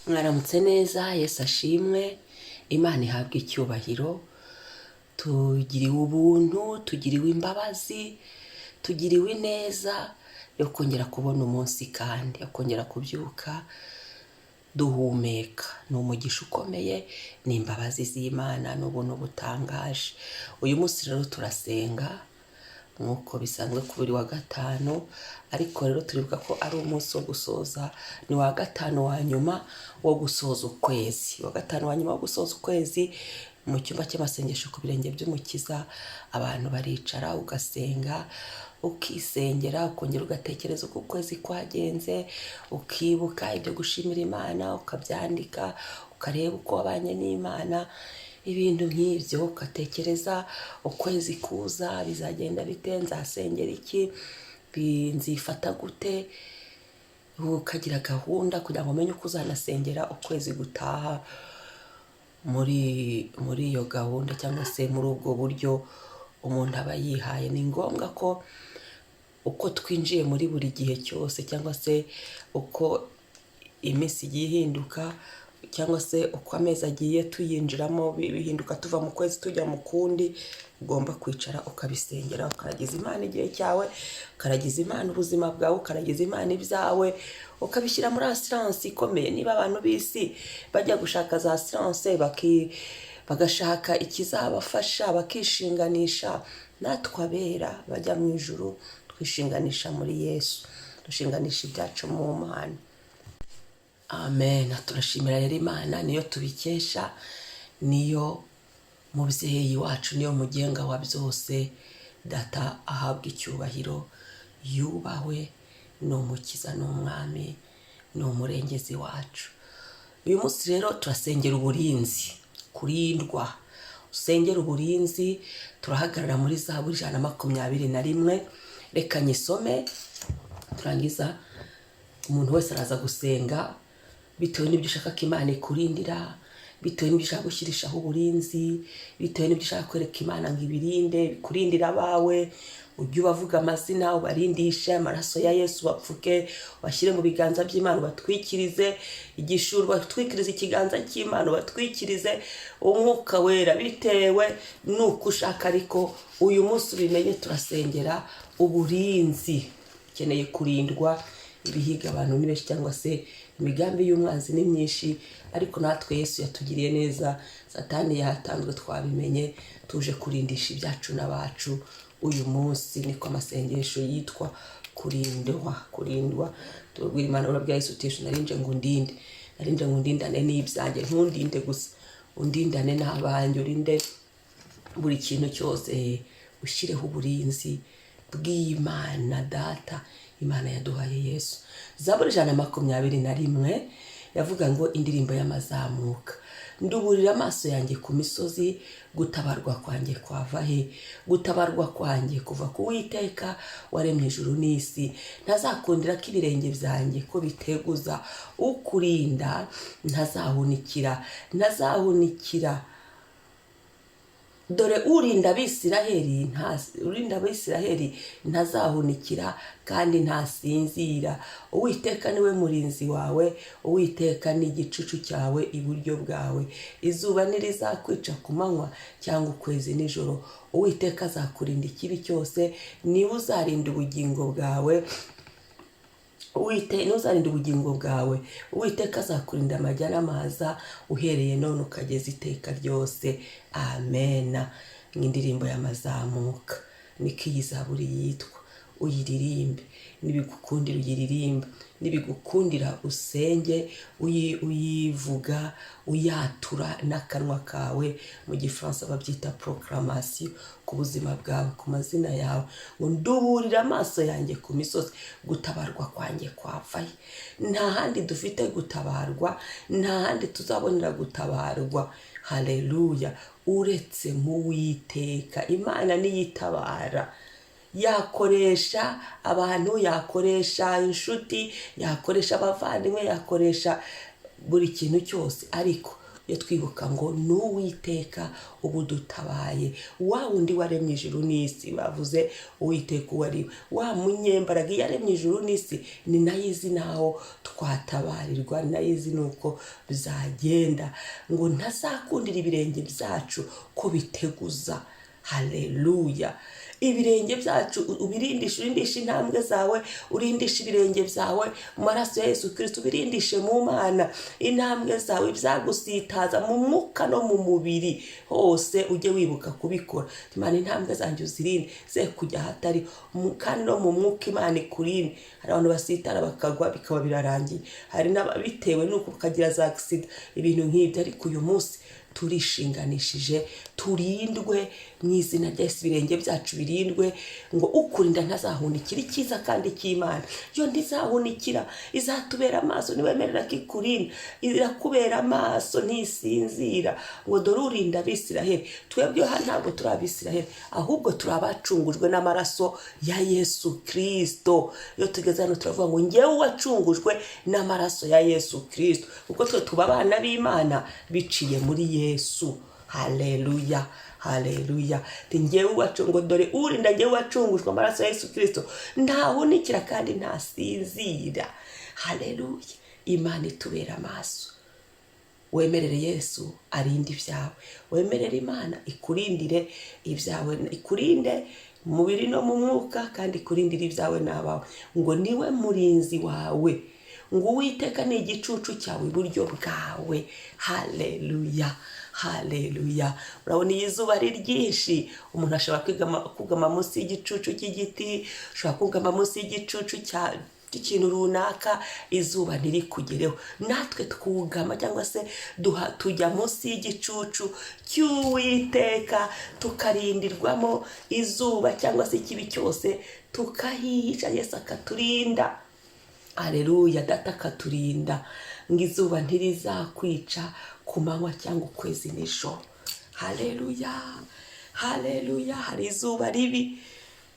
Mwaramutse neza, Yesu ashimwe, Imana ihabwe icyubahiro. Tugiriwe ubuntu, tugiriwe imbabazi, tugiriwe ineza yo kongera kubona umunsi kandi yo kongera kubyuka duhumeka. Ni umugisha ukomeye, ni imbabazi z'Imana, ni ubuntu butangaje. Uyu munsi rero turasenga nk'uko bisanzwe ku buri wa gatanu, ariko rero turibuka ko ari umunsi wo gusoza, ni wa gatanu wa nyuma wo gusoza ukwezi, wa gatanu wa nyuma wo gusoza ukwezi. Mu cyumba cy'amasengesho ku birenge by'Umukiza abantu baricara ugasenga, ukisengera, ukongera ugatekereza uko ukwezi kwagenze, ukibuka ibyo gushimira Imana, ukabyandika, ukareba uko wabanye n'Imana, ibintu nk'ibyo, ugatekereza ukwezi kuza bizagenda bite, nzasengera iki, nzifata gute, ukagira gahunda kugira ngo umenye uko uzanasengera ukwezi gutaha. Muri iyo gahunda cyangwa se muri ubwo buryo umuntu aba yihaye, ni ngombwa ko uko twinjiye muri buri gihe cyose, cyangwa se uko iminsi igiye ihinduka, cyangwa se uko amezi agiye tuyinjiramo bihinduka, tuva mu kwezi tujya mu kundi, ugomba kwicara ukabisengera, ukaragiza Imana igihe cyawe, ukaragiza Imana ubuzima bwawe, ukaragiza Imana ibyawe, ukabishyira muri asiranse ikomeye. Niba abantu b'isi bajya gushaka za asiranse bagashaka ikizabafasha, bakishinganisha, natwe abera bajya mu ijuru twishinganisha muri Yesu, dushinganisha ibyacu mu Mana. Amen. Turashimira rero Imana, niyo tubikesha, niyo mubyeyi wacu, niyo mugenga wa byose. Data ahabwa icyubahiro, yubahwe, ni Umukiza, ni Umwami, ni umurengezi wacu. Uyu munsi rero turasengera uburinzi, kurindwa, usengera uburinzi. Turahagarara muri Zaburi 121. Reka nyisome, turangiza umuntu wese araza gusenga bitewe n'ibyo ushaka ko Imana ikurindira, bitewe n'ibyo ushaka gushyirishaho uburinzi, bitewe n'ibyo ushaka kwereka Imana ngo ibirinde, bikurindira abawe. Ujye ubavuga amazina, ubarindishe amaraso ya Yesu, bapfuke, bashyire mu biganza by'Imana, batwikirize igishuru, batwikirize ikiganza cy'Imana, batwikirize Umwuka Wera, bitewe n'uko ushaka. Ariko uyu munsi ubimenye, turasengera uburinzi. Ukeneye kurindwa, ibihiga abantu ni benshi, cyangwa se imigambi y'umwanzi ni myinshi, ariko natwe Yesu yatugiriye neza. Satani yatanzwe, twabimenye, tuje kurindisha ibyacu n'abacu. Uyu munsi niko amasengesho yitwa kurindwa. Tubwira Imana urabya Yesu utisha, narinje ngo undinde, narinje ngo undindane n'ibyanjye, ntundinde gusa, undindane n'abanjye, urinde buri kintu cyose, ushyireho uburinzi bw'Imana Data, Imana yaduhaye Yesu. Zaburi 121 yavuga ngo indirimbo y'amazamuka. Nduburira amaso yanjye ku misozi, gutabarwa kwanjye kwava he? Gutabarwa kwanjye kuva ku Uwiteka waremye ijuru n'isi. Ntazakundira ko ibirenge byanjye ko biteguza, ukurinda ntazahunikira. Dore urinda Abisiraheli ntazahunikira kandi ntasinzira. Uwiteka niwe murinzi wawe, Uwiteka ni igicucu cyawe iburyo bwawe. Izuba ntirizakwica ku manywa cyangwa ukwezi nijoro. Uwiteka azakurinda ikibi cyose, niwe uzarinda ubugingo bwawe. Uwiteka azakurinda amajya n'amaza, uhereye none ukageza iteka ryose. Amen. Nk'indirimbo y'amazamuka niko iyi Zaburi yitwa. Uyiririmbe, nibigukundira uyiririmbe, nibigukundira usenge, uyivuga, uyatura n'akanwa kawe. Mu Gifaransa babyita proclamation ku buzima bwawe, ku mazina yawe. Ngo nduburira amaso yanjye ku misozi, gutabarwa kwanjye kwava he? Nta handi dufite gutabarwa, nta handi tuzabonera gutabarwa, haleluya, uretse mu Uwiteka. Imana niyo itabara. Yakoresha abantu, yakoresha inshuti, yakoresha abavandimwe, yakoresha buri kintu cyose, ariko iyo twibuka ngo n'Uwiteka ubu dutabaye, wa wundi waremye ijuru n'isi. Bavuze Uwiteka uwo ari we, wa munyembaraga yaremye ijuru n'isi, ni nayo izi naho twatabarirwa, ni nayo izi nuko bizagenda, ngo ntazakundira ibirenge byacu ko biteguza. Haleluya. Ibirenge byacu urindisha intambwe zawe, urindisha ibirenge byawe mu maraso ya Yesu Kristo, ubirindishe mu Mana. Intambwe zawe byagusitaza mu mwuka no mu mubiri hose, ujye wibuka kubikora. Imana, intambwe zanjye uzirinde ze kujya ahatari, kandi no mu mwuka Imana ikurinde. Hari abantu basitara bakagwa bikaba birarangiye, hari n'ababitewe nuko bakagira za accident, ibintu nk'ibyo. Ariko uyu munsi turishinganishije, turindwe mu izina rya Yesu, ibirenge byacu birindwe, ngo ukurinda ntazahunikira icyiza kandi cy'Imana. Yo ntizahunikira, izatubera amaso, niwemerera ko ikurinda, irakubera amaso ntisinzira. Ngo dore urinda Abisiraheli. Twebwe aha ntabwo turi Abisiraheli, ahubwo turi abacungujwe n'amaraso ya Yesu Kristo. Iyo tugeze hano turavuga ngo njyewe wacungujwe n'amaraso ya Yesu Kristo, kuko twe tuba abana b'Imana biciye muri Yesu. Haleluya, haleluya. Njyewe wacungwa, dore urinda njyewe wacungujwe amaraso ya Yesu Kristo, ntahunikira kandi ntasinzira. Haleluya. Imana itubera amaso. Wemerere Yesu arinde ibyawe, wemerere Imana ikurindire ibyawe, ikurinde mu mubiri no mu mwuka, kandi ikurindire ibyawe n'abawe. Ngo niwe murinzi wawe, ngo Uwiteka ni igicucu cyawe iburyo bwawe. Haleluya, haleluya. Urabona iyi zuba ari ryinshi, umuntu ashobora kugama munsi y'igicucu cy'igiti, ashobora kugama munsi y'igicucu ikintu runaka, izuba ntirikugereho. Natwe twugama cyangwa se tujya munsi y'igicucu cy'Uwiteka, tukarindirwamo izuba cyangwa se ikibi cyose, tukahihisha. Yesu akaturinda. Haleluya. Data akaturinda, ngo izuba ntirizakwica ku manywa cyangwa ukwezi nijoro. Haleluya, haleluya. Hari izuba ribi,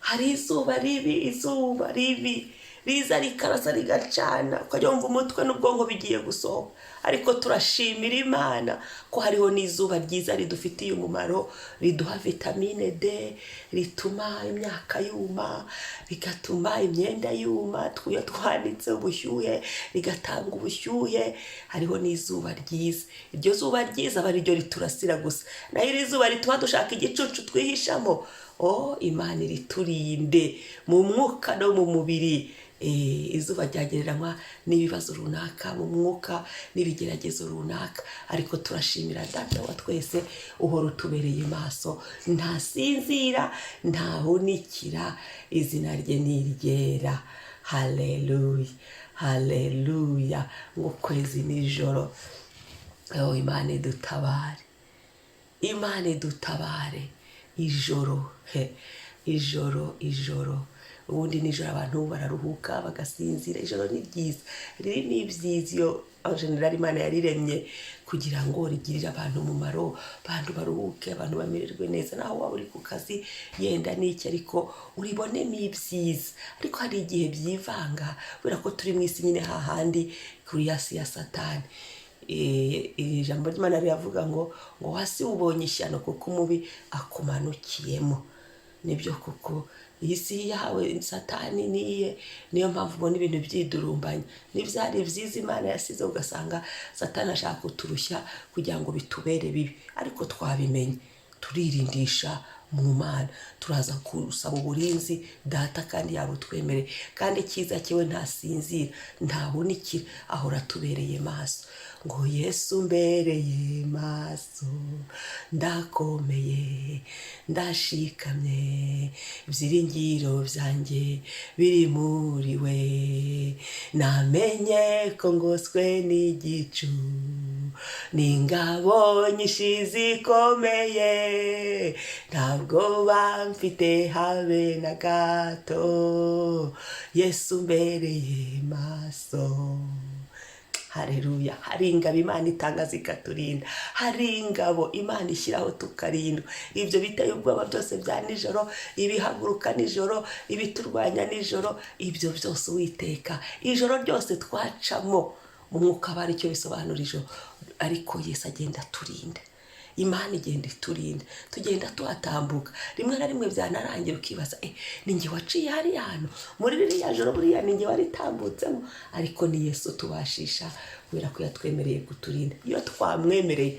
hari izuba ribi, izuba ribi riza rikarasa rigacana, ukajya wumva umutwe n'ubwonko bigiye gusohoka. Ariko turashimira Imana ko hariho n'izuba ryiza ridufitiye umumaro, riduha vitamine D, rituma imyaka yuma, rigatuma imyenda yuma, iyo twanitse ubushyuhe rigatanga ubushyuhe. Hariho n'izuba ryiza, iryo zuba ryiza aba ariryo riturasira gusa, naho iri zuba rituma dushaka igicucu twihishamo. Imana iriturinde mu mwuka no mu mubiri. Izuba ryagereranywa n'ibibazo runaka mu mwuka, n'ibigeragezo runaka, ariko turashimira Data wa twese uhora utubereye maso, ntasinzira, ntahunikira. Izina rye ni iryera. Haleluya, haleluya. Ngo kwezi nijoro, Imana idutabare, Imana idutabare. Ijoro, ijoro. Ubundi nijoro abantu bararuhuka bagasinzira. Ijoro ni ryiza, riri ni ibyiza. Iyo generali Imana yariremye kugira ngo rigirire abantu umumaro, abantu baruhuke, abantu bamererwe neza. Naho waba uri ku kazi yenda n'iki, ariko uribonemo ibyiza. Ariko hari igihe byivanga, kubera ko turi mu isi nyine hahandi kuri yasi ya Satani. Ijambo ry'Imana riravuga ngo hasi ubonye ishyano kuko umubi akumanukiyemo. Nibyo kuko iyi si yawe Satani niyo mpamvu ubona ibintu byidurumbanya. N'ibyari byiza Imana yasize, ugasanga Satani ashaka kuturushya kugira ngo bitubere bibi. Ariko twabimenye, turirindisha mu Mana, turaza kusaba uburinzi Data kandi yabutwemere. Kandi icyiza cyewe ntasinzira, ntahunikira, ahora atubereye maso. Ngo Yesu mbereye maso, ndakomeye, ndashikamye, ibyiringiro byanjye biri muri we. Namenye ko ngoswe n'igicu, n'ingabo nyinshi zikomeye, ntabwo bamfite habe na gato. Yesu mbereye maso. Haleluya. Hari ingabo Imana itanga zikaturinda, hari ingabo Imana ishyiraho tukarindwa. Ibyo biteye ubwoba byose bya nijoro, ibihaguruka nijoro, ibiturwanya nijoro, ibyo byose Uwiteka ijoro ryose twacamo mu mwuka aba aricyo bisobanura ijoro. ariko Yesu agenda aturinda. Imana igenda iturinda, tugenda tuhatambuka. Rimwe na rimwe byanarangira ukibaza ni njye waciye hariya hantu muri ririya joro, buriya ni njye waritambutsemo. Ariko ni Yesu tubashisha, kubera ko yatwemereye kuturinda. Iyo twamwemereye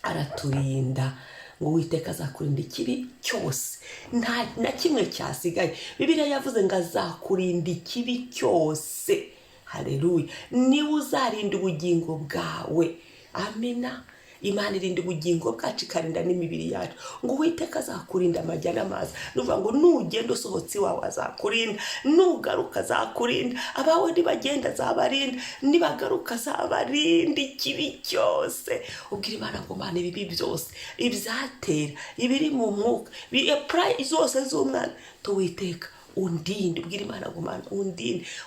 araturinda, ngo Uwiteka azakurinda ikibi cyose, nta na kimwe cyasigaye. Bibiliya yavuze ngo azakurinda ikibi cyose. Haleluya. Niwe uzarinda ubugingo bwawe. Amina. Imana irinda ubugingo bwacu, ikarinda n'imibiri yacu. Ngo Uwiteka azakurinda amajya n'amazi. Nuvuga ngo nugenda usohotse iwawe azakurinda, nugaruka azakurinda, abawe nibagenda azabarinda, nibagaruka azabarinda ikibi cyose. Ubwira Imana ngo Mana, ibibi byose, ibyatera, ibiri mu mwuka, apply zose z'umwana, Uwiteka undinde. Ubwira Imana ngo Mana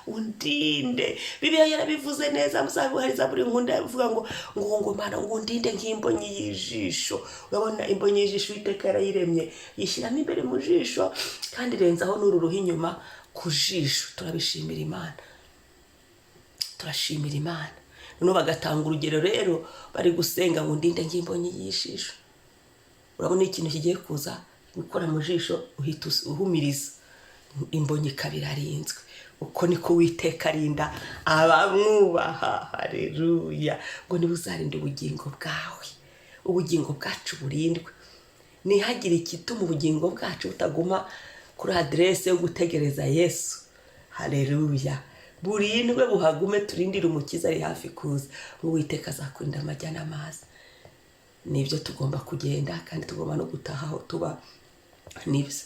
undinde. Bibiliya yarabivuze neza, muzabuhariza buri nkunda yavuga ngo Mana ngo undinde nk'imbonyi y'ijisho. Urabona imbonyi y'ijisho Uwiteka yarayiremye, yishyiramo imbere mu jisho, kandi irenzaho n'ururuhu inyuma ku jisho. Turabishimira Imana, turashimira Imana. Noneho bagatanga urugero rero, bari gusenga ngo undinde nk'imbonyi y'ijisho. Urabona ikintu kigiye kuza gukora mu jisho, uhita uhumiriza, imbonyi ikaba irarinzwe. Uko niko Uwiteka arinda abamwubaha. Haleluya. Ngo niwe uzarinda ubugingo bwawe, ubugingo bwacu burindwe. Ntihagire igituma ubugingo bwacu butaguma kuri aderese yo gutegereza Yesu. Haleluya. Burindwe buhagume, turindire umukiza ari hafi kuza. Ngo Uwiteka azakurinda amajya n'amazi. Nibyo tugomba kugenda, kandi tugomba no gutaha aho tuba. Nibyo.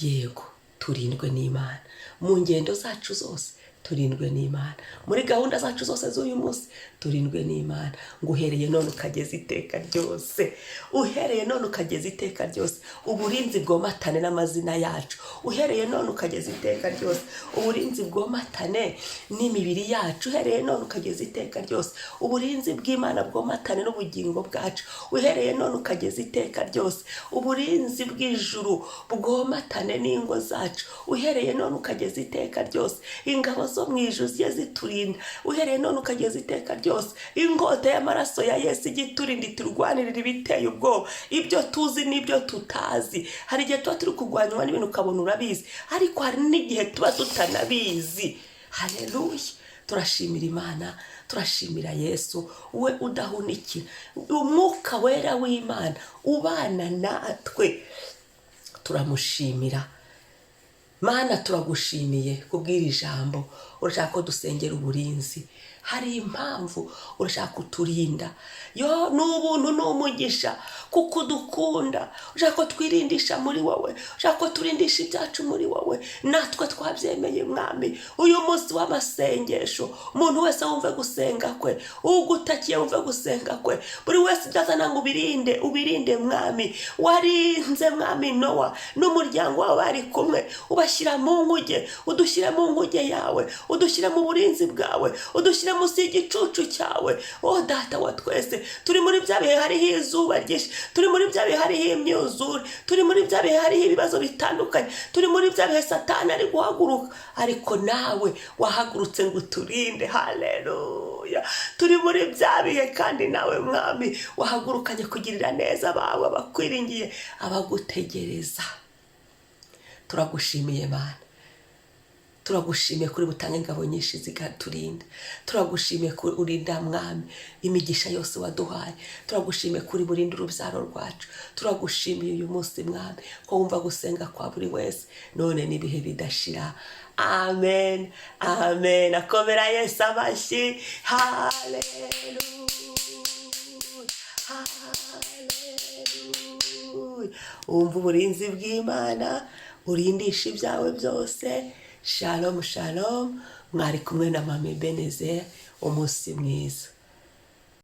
Yego, turindwe n'Imana mu ngendo zacu zose, turindwe n'Imana muri gahunda zacu zose z'uyu munsi, turindwe n'Imana. Ngo uhereye none ukageza iteka ryose, uhereye none ukageza iteka ryose, uburinzi bwomatane n'amazina yacu. Uhereye none ukageza iteka ryose, uburinzi bwomatane n'imibiri yacu. Uhereye none ukageza iteka ryose, uburinzi bw'Imana bwomatane n'ubugingo bwacu. Uhereye none ukageza iteka ryose, uburinzi bw'ijuru bwomatane n'ingo zacu. Uhereye none ukageza iteka ryose, ingabo zo mu ijuru ziye ziturinda. Uhereye none ukageza iteka ryose, ingota y'amaraso ya Yesu igiturinda, iturwanirira ibiteye ubwoba, ibyo tuzi n'ibyo tutazi. Hari igihe tuba turi kurwanywa n'ibintu ukabona urabizi, ariko hari n'igihe tuba tutanabizi. Haleluya. Turashimira Imana, turashimira Yesu, we udahunikira, umwuka wera w'Imana ubana natwe. Turamushimira Mana, turagushimiye kubwira ijambo. Urashaka ko dusengera uburinzi, hari impamvu urashaka kuturinda. Yo n'ubuntu n'umugisha kuko udukunda. Urashaka ko twirindisha muri wowe, urashaka ko turindisha ibyacu muri wowe. Natwe twabyemeye Mwami. Uyu munsi w'amasengesho, umuntu wese wumve gusenga kwe, ugutakiye wumve gusenga kwe. Buri wese ndazana ngo ubirinde Mwami. Warinze Mwami Nowa n'umuryango wawe bari kumwe, ubashyira mu nguge, udushyire mu nguge yawe, udushyire mu burinzi bwawe, udushyire munsi y'igicucu cyawe. Oh Data wa twese, turi muri bya bihe hariho izuba ryinshi, turi muri bya bihe hariho imyuzure, turi muri bya bihe hariho ibibazo bitandukanye, turi muri bya bihe Satani ari guhaguruka, ariko nawe wahagurutse ngo uturinde. Haleluya. Turi muri bya bihe, kandi nawe Mwami wahagurukanye kugirira neza abawe abakwiringiye, abagutegereza. Turagushimiye Mana, turagushimiye kuri butange ingabo nyinshi zigaturinda. Turagushimiye kuri urinda Mwami imigisha yose waduhaye. Turagushimiye kuri burinda urubyaro rwacu. Turagushimiye uyu munsi Mwami ko wumva gusenga kwa buri wese, none n'ibihe bidashira. Amen, amen. Akomera Yesu amashyi. Haleluya, haleluya. Umva uburinzi bw'Imana, urindisha ibyawe byose. Shalom, shalom. Mwari kumwe na Mama Ebenezer. Umunsi mwiza.